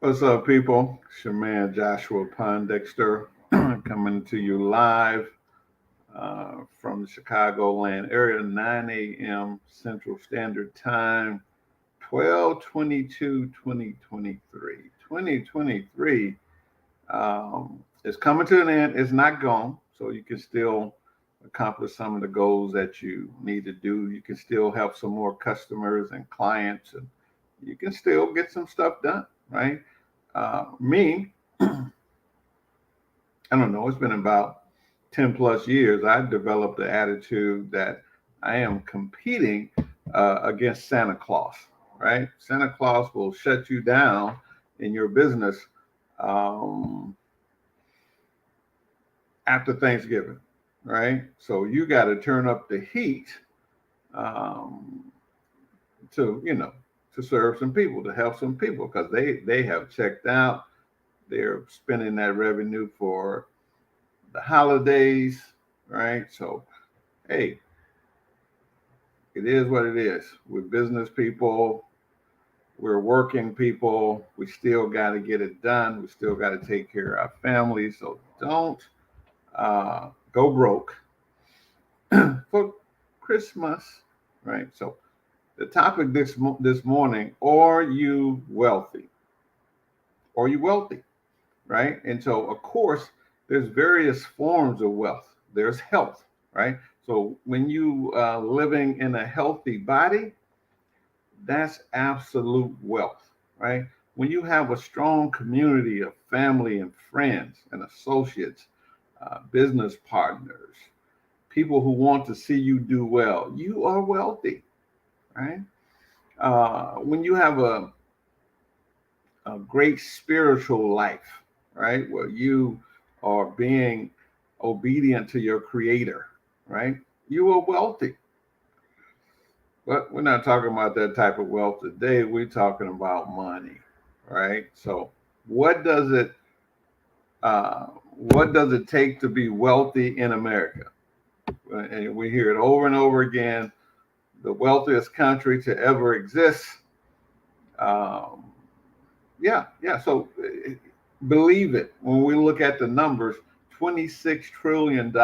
What's up, people? It's your man Joshua Pondexter coming to you live from the Chicagoland area, 9 a.m. Central Standard Time, 12/22/2023. 2023 is coming to an end. It's not gone, so you can still accomplish some of the goals that you need to do. You can still help some more customers and clients, and you can still get some stuff done, right? Me, I don't know, it's been about 10 plus years. I developed the attitude that I am competing against Santa Claus, right? Santa Claus will shut you down in your business um, after Thanksgiving, right? So you got to turn up the heat um, to, to serve some people, to help some people because they have checked out. They're spending that revenue for the holidays, right? So, hey, it is what it is. We're business people, we're working people, we still got to get it done. We still got to take care of our families. So don't go broke for Christmas, right? So the topic this morning: Are you wealthy? Are you wealthy? Right? And so, of course, there's various forms of wealth. There's health, right? So when you living in a healthy body, that's absolute wealth, right? When you have a strong community of family and friends and associates, business partners, people who want to see you do well, you are wealthy, right? When you have a great spiritual life, right? Where you are being obedient to your creator, right? You are wealthy. But we're not talking about that type of wealth today. We're talking about money, right? So what does it what does it take to be wealthy in America? And we hear it over and over again. The wealthiest country to ever exist. Um, yeah. So believe it. When we look at the numbers, $26 trillion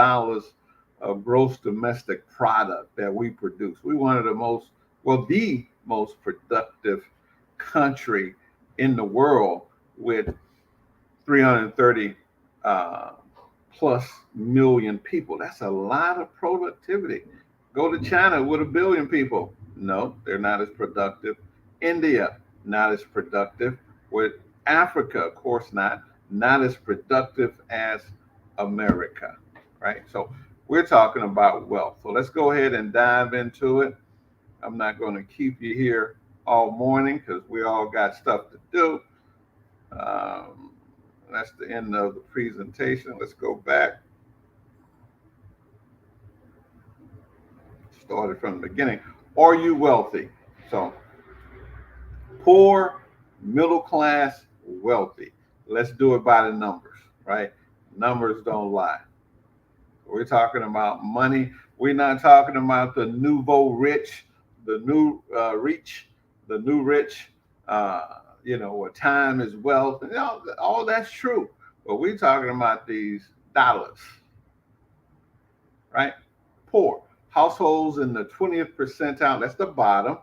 of gross domestic product that we produce. We're one of the most, well, the most productive country in the world with 330 uh, plus million people. That's a lot of productivity. Go to China with 1 billion people. No, they're not as productive. India, not as productive. With Africa, of course not as productive as America, right? So we're talking about wealth. So let's go ahead and dive into it. I'm not going to keep you here all morning because we all got stuff to do. Um, that's the end of the presentation. Let's go back. Started from the beginning. Are you wealthy? So, poor, middle class, wealthy. Let's do it by the numbers, right? Numbers don't lie. We're talking about money. We're not talking about the nouveau rich, the new reach, the new rich. Where time is wealth. All that's true. But we're talking about these dollars, right? Poor households in the 20th percentile. That's the bottom,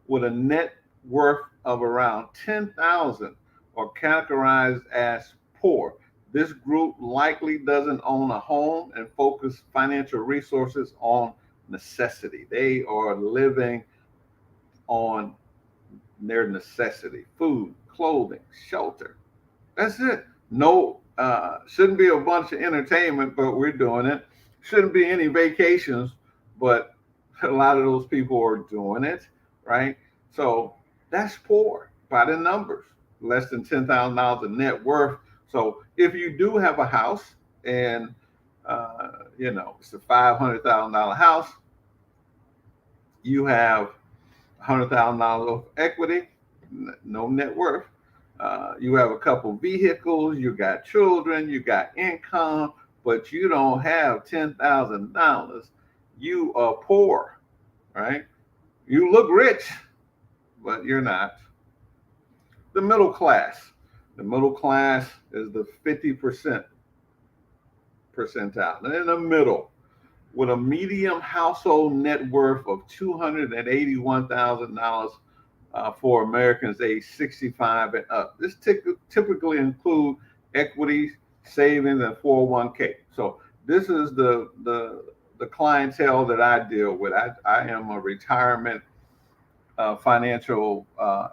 with a net worth of around 10,000 are categorized as poor. This group likely doesn't own a home and focus financial resources on necessity. They are living on their necessity: food, clothing, shelter. That's it. No, shouldn't be a bunch of entertainment, but we're doing it. Shouldn't be any vacations, but a lot of those people are doing it, right? So that's poor by the numbers. Less than $10,000 of net worth. So if you do have a house and it's a $500,000 house, you have $100,000 of equity, no net worth. You have a couple vehicles, you got children, you got income, but you don't have $10,000. You are poor, right? You look rich, but you're not. The middle class. The middle class is the 50% percentile. And in the middle, with a medium household net worth of $281,000 for Americans age 65 and up. This typically include equities, savings, and 401k. So this is the clientele that I deal with. I am a retirement financial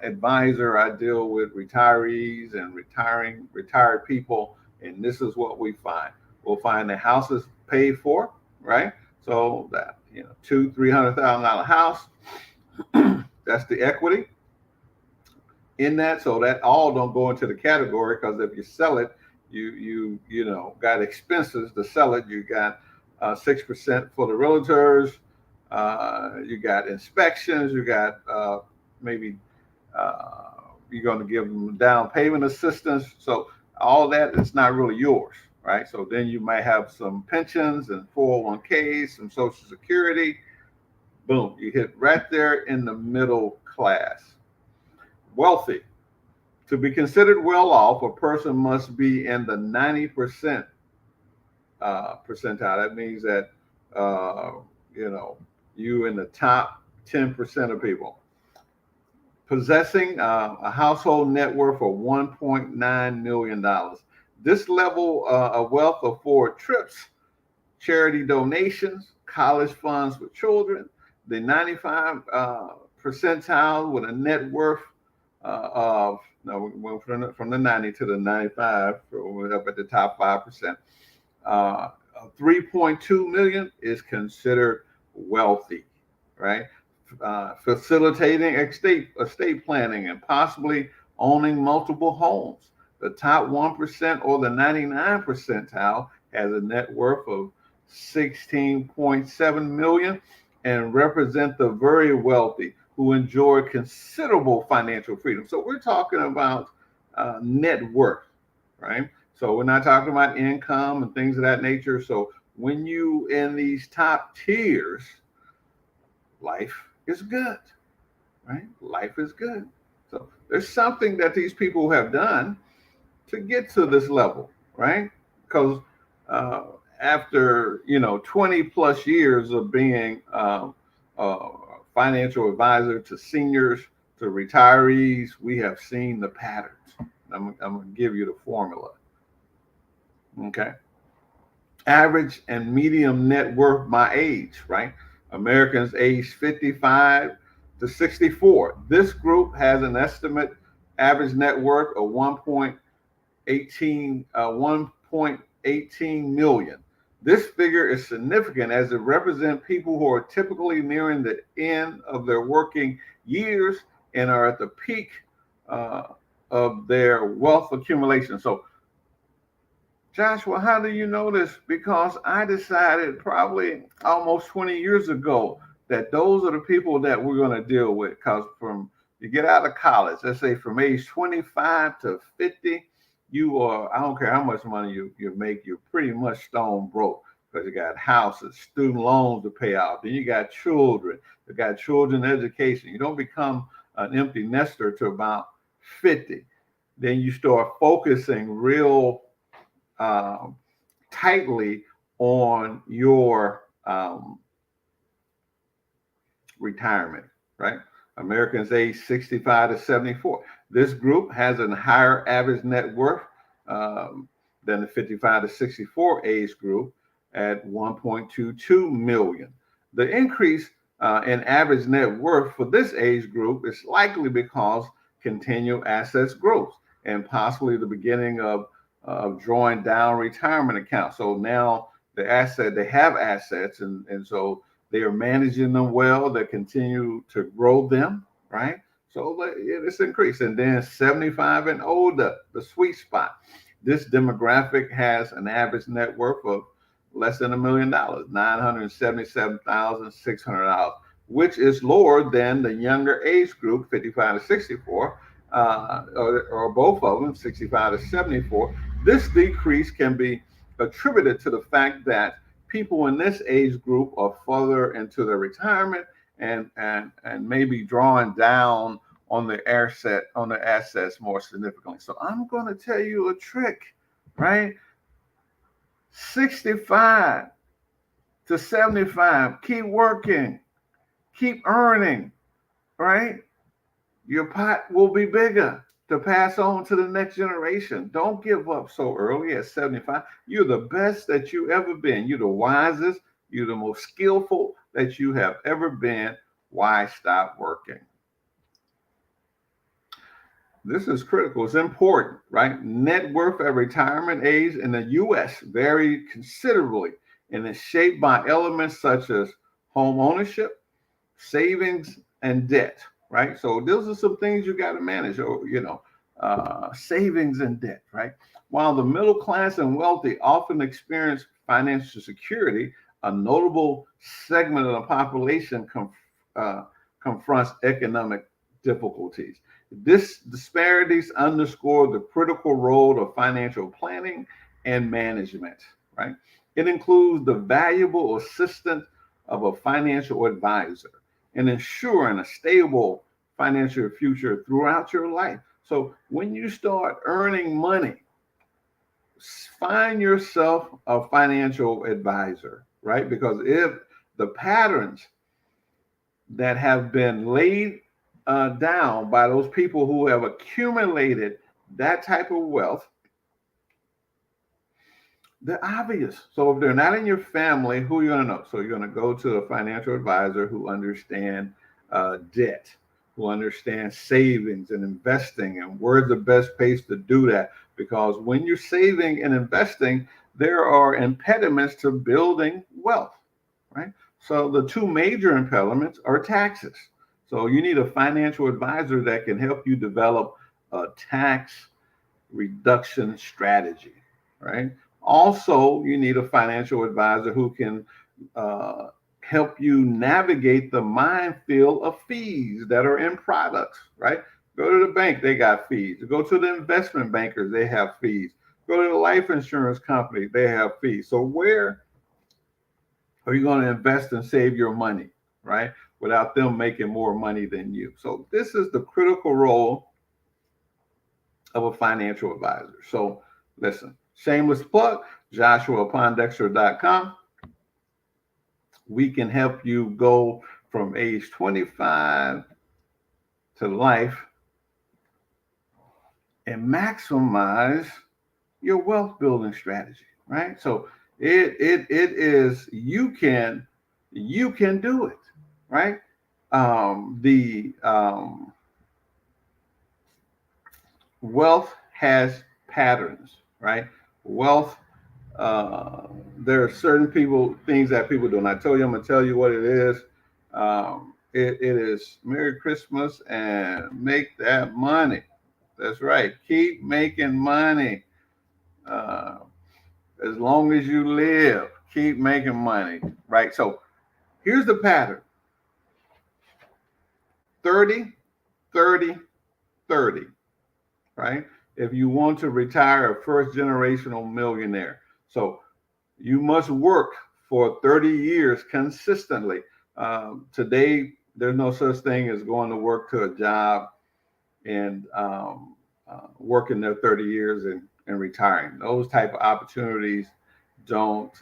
advisor. I deal with retirees and retired people, and this is what we find. We'll find the house is paid for, right? So that $200,000-300,000 house, that's the equity in that. So that all don't go into the category, because if you sell it, you got expenses to sell it. You got 6% for the realtors. You got inspections. You got maybe you're going to give them down payment assistance. So all that is not really yours, right? So then you might have some pensions and 401ks, some Social Security. Boom, you hit right there in the middle class. Wealthy. To be considered well off, a person must be in the 90% percentile. That means that you in the top 10% of people. Possessing a household net worth of $1.9 million. This level of wealth afford trips, charity donations, college funds for children. The 95 percentile with a net worth of, we went from the 90 to the 95, so we're up at the top 5%. 3.2 million is considered wealthy, right? Facilitating estate planning and possibly owning multiple homes. The top 1% or the 99 percentile has a net worth of 16.7 million and represent the very wealthy who enjoy considerable financial freedom. So we're talking about net worth, right? So we're not talking about income and things of that nature. So when you in these top tiers, life is good, right? Life is good. So there's something that these people have done to get to this level, right? Because after 20 plus years of being a financial advisor to seniors, to retirees, we have seen the patterns. I'm going to give you the formula. Okay. Average and medium net worth by age, right? Americans aged 55 to 64. This group has an estimate average net worth of 1.18 million. This figure is significant as it represents people who are typically nearing the end of their working years and are at the peak of their wealth accumulation. So, Joshua, how do you know this? Because I decided probably almost 20 years ago that those are the people that we're going to deal with. Because from you get out of college, let's say from age 25 to 50, you are, I don't care how much money you make, you're pretty much stone broke, because you got houses, student loans to pay out. Then you got children. You got children education. You don't become an empty nester to about 50. Then you start focusing real tightly on your retirement, right? Americans age 65 to 74. This group has a higher average net worth than the 55 to 64 age group at 1.22 million. The increase in average net worth for this age group is likely because continued assets growth and possibly the beginning of drawing down retirement accounts. So now they have assets, and so they are managing them well. They continue to grow them, right? So it's increased. And then 75 and older, the sweet spot. This demographic has an average net worth of less than $1 million, $977,600, which is lower than the younger age group, 55 to 64, or both of them, 65 to 74. This decrease can be attributed to the fact that people in this age group are further into their retirement and maybe drawing down on the assets more significantly. So I'm going to tell you a trick, right? 65 to 75, keep working, keep earning, right? Your pot will be bigger to pass on to the next generation. Don't give up so early at 75. You're the best that you ever been. You're the wisest. You're the most skillful that you have ever been. Why stop working? This is critical. It's important, right? Net worth at retirement age in the U.S. vary considerably and is shaped by elements such as home ownership, savings, and debt, right? So those are some things you got to manage, or savings and debt, right? While the middle class and wealthy often experience financial security, a notable segment of the population confronts economic difficulties. This disparities underscore the critical role of financial planning and management, right? It includes the valuable assistance of a financial advisor and ensuring a stable financial future throughout your life. So when you start earning money, find yourself a financial advisor, right? Because if the patterns that have been laid down by those people who have accumulated that type of wealth, they're obvious. So if they're not in your family, who are you going to know? So you're going to go to a financial advisor who understands debt, who understands savings and investing, and where's the best place to do that. Because when you're saving and investing, there are impediments to building wealth, right? So the two major impediments are taxes. So you need a financial advisor that can help you develop a tax reduction strategy, right? Also, you need a financial advisor who can help you navigate the minefield of fees that are in products, right? Go to the bank, they got fees. Go to the investment bankers, they have fees. Go to the life insurance company, they have fees. So where are you going to invest and save your money, right? Without them making more money than you. So this is the critical role of a financial advisor. So listen, shameless plug, JoshuaPondexter.com. We can help you go from age 25 to life and maximize your wealth building strategy, right? So it is you can do it, right? The wealth has patterns, right? Wealth, there are certain things that people do. And I told you, I'm going to tell you what it is. It is Merry Christmas and make that money. That's right. Keep making money. As long as you live, keep making money, right? So here's the pattern: 30, 30, 30, right? If you want to retire a first generational millionaire. So you must work for 30 years consistently. Today, there's no such thing as going to work to a job and working there 30 years and retiring. Those type of opportunities don't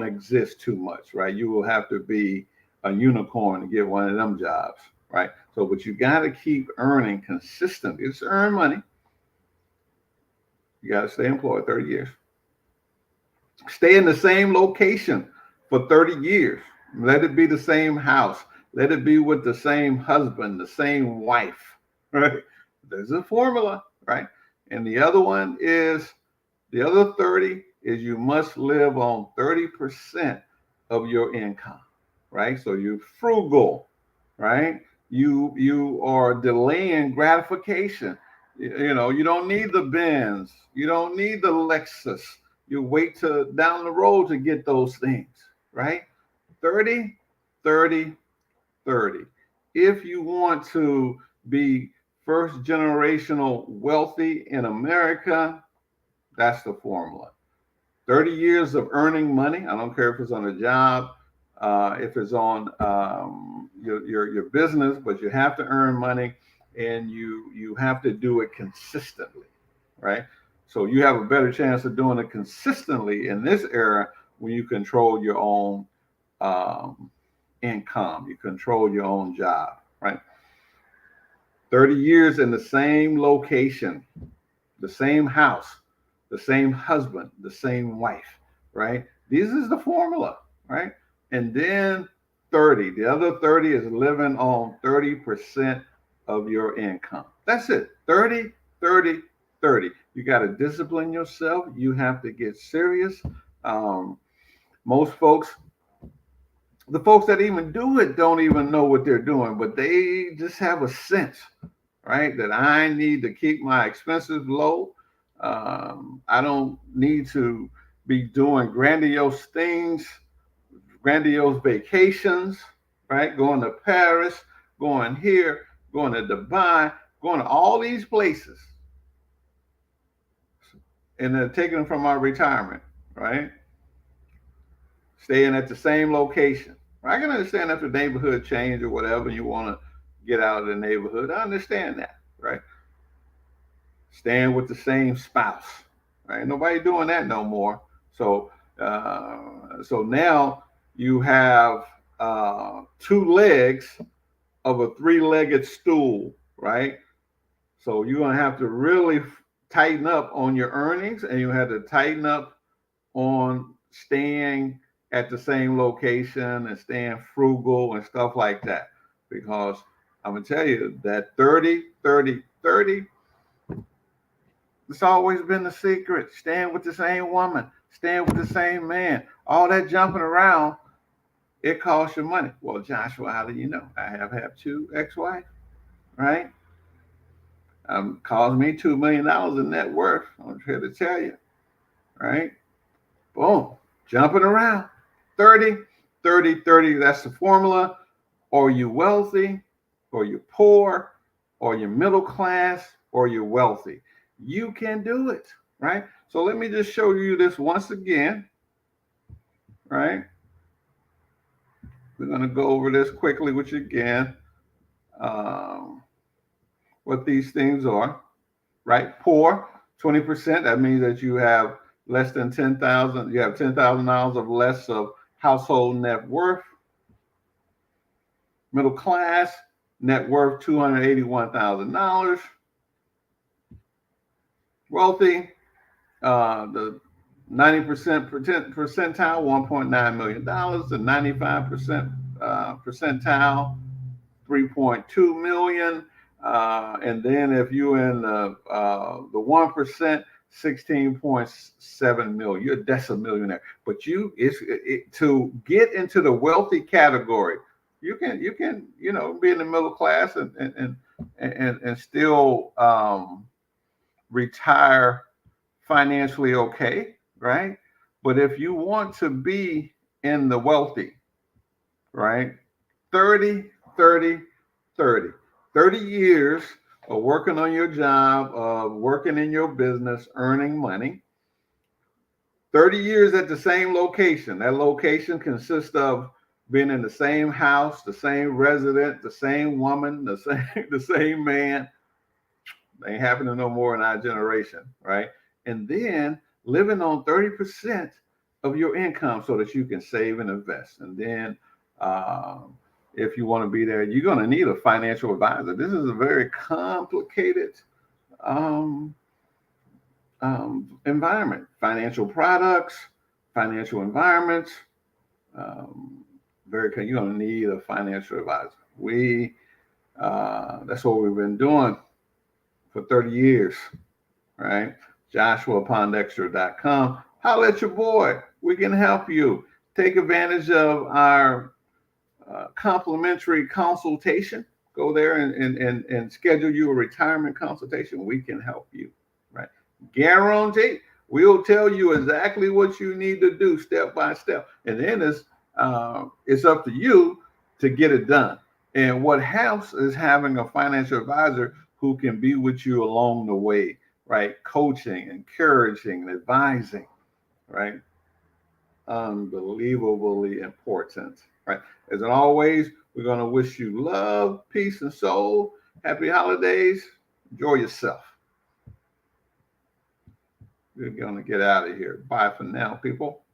exist too much, right? You will have to be a unicorn to get one of them jobs, right? So, but you got to keep earning consistently. It's earn money. You got to stay employed 30 years. Stay in the same location for 30 years. Let it be the same house. Let it be with the same husband, the same wife, right? There's a formula, right? And the other one is, the other 30 is you must live on 30% of your income, right? So you're frugal, right? You are delaying gratification. You know, you don't need the Benz. You don't need the Lexus. You wait till down the road to get those things, right? 30, 30, 30. If you want to be first generational wealthy in America, that's the formula. 30 years of earning money. I don't care if it's on a job, if it's on your business, but you have to earn money, and you have to do it consistently, right? So you have a better chance of doing it consistently in this era when you control your own income, you control your own job, right? 30 years in the same location, the same house, the same husband, the same wife, right? This is the formula, right? And then 30, the other 30 is living on 30% of your income. That's it. 30, 30, 30. You got to discipline yourself. You have to get serious. Most folks, the folks that even do it don't even know what they're doing, but they just have a sense, right? That I need to keep my expenses low. I don't need to be doing grandiose things, grandiose vacations, right? Going to Paris, going here, going to Dubai, going to all these places, and then taking them from my retirement, right? Staying at the same location. I can understand if the neighborhood change or whatever, you want to get out of the neighborhood. I understand that, right? Staying with the same spouse, right? Nobody doing that no more. So, so now you have two legs of a three-legged stool, right? So you're gonna have to really tighten up on your earnings, and you have to tighten up on staying at the same location and staying frugal and stuff like that. Because I'm gonna tell you that 30, 30, 30, it's always been the secret. Staying with the same woman, staying with the same man, all that jumping around, it costs you money. Well, Joshua, how do you know? I have had two ex-wives, right? Caused me $2 million in net worth. I'm here to tell you, right? Boom, jumping around. 30, 30, 30. That's the formula. Are you wealthy, or you poor, or you're middle class, or you're wealthy? You can do it, right? So let me just show you this once again, right? We're going to go over this quickly with you again. What these things are, right? Poor, 20%. That means that you have less than 10,000. You have $10,000 of less of household net worth. Middle class, net worth $281,000. Wealthy, the 90% percentile, $1.9 million. The 95% percentile, $3.2 million. And then if you're in the 1%, 16.7 million. You're a decimillionaire. But to get into the wealthy category, you can be in the middle class and still retire financially okay, right? But if you want to be in the wealthy, right? 30, 30, 30. 30 years of working on your job, of working in your business, earning money. 30 years at the same location. That location consists of being in the same house, the same resident, the same woman, the same man. Ain't happening no more in our generation, right? And then living on 30% of your income so that you can save and invest. And then if you want to be there, you're going to need a financial advisor. This is a very complicated environment. Financial products, financial environments. You're going to need a financial advisor. That's what we've been doing for 30 years, right? JoshuaPondexter.com. Holler at your boy. We can help you. Take advantage of our complimentary consultation. Go there and schedule you a retirement consultation. We can help you, right? Guarantee. We'll tell you exactly what you need to do step by step. And then it's up to you to get it done. And what helps is having a financial advisor who can be with you along the way, right? Coaching, encouraging, advising, right? Unbelievably important. Right. As always, we're going to wish you love, peace, and soul. Happy holidays. Enjoy yourself. We're going to get out of here. Bye for now, people.